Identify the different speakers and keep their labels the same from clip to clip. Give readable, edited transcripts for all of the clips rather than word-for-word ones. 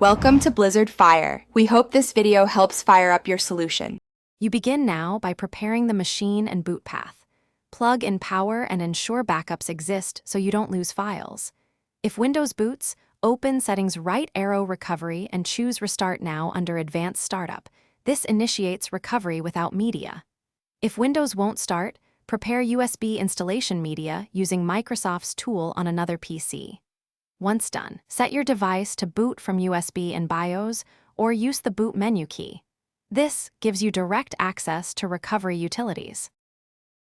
Speaker 1: Welcome to Blizzard Fire. We hope this video helps fire up your solution.
Speaker 2: You begin now by preparing the machine and boot path. Plug in power and ensure backups exist so you don't lose files. If Windows boots, open Settings right arrow Recovery and choose Restart Now under Advanced Startup. This initiates recovery without media. If Windows won't start, prepare USB installation media using Microsoft's tool on another PC. Once done, set your device to boot from USB in BIOS or use the boot menu key. This gives you direct access to recovery utilities.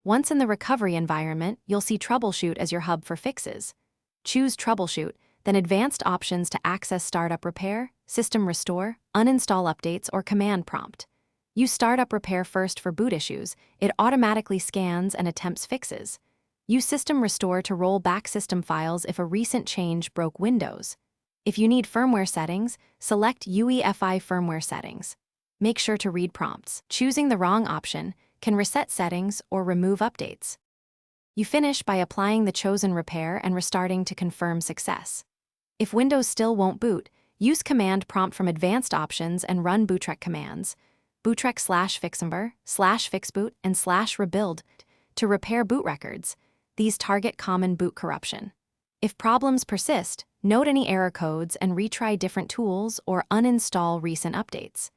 Speaker 2: Once in the recovery environment, you'll see Troubleshoot as your hub for fixes. Choose Troubleshoot, then Advanced Options to access Startup Repair, System Restore, Uninstall Updates, or Command Prompt. Use Startup Repair first for boot issues. It automatically scans and attempts fixes. Use System Restore to roll back system files if a recent change broke Windows. If you need firmware settings, select UEFI firmware settings. Make sure to read prompts. Choosing the wrong option can reset settings or remove updates. You finish by applying the chosen repair and restarting to confirm success. If Windows still won't boot, use Command Prompt from Advanced Options and run bootrec commands. Bootrec /fixember, /fixboot, and /rebuild to repair boot records. These target common boot corruption. If problems persist, note any error codes and retry different tools or uninstall recent updates.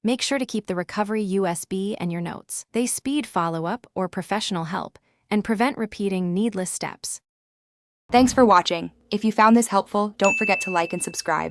Speaker 2: Make sure to keep the recovery USB and your notes. They speed follow-up or professional help and prevent repeating needless steps.
Speaker 1: Thanks for watching. If you found this helpful, don't forget to like and subscribe.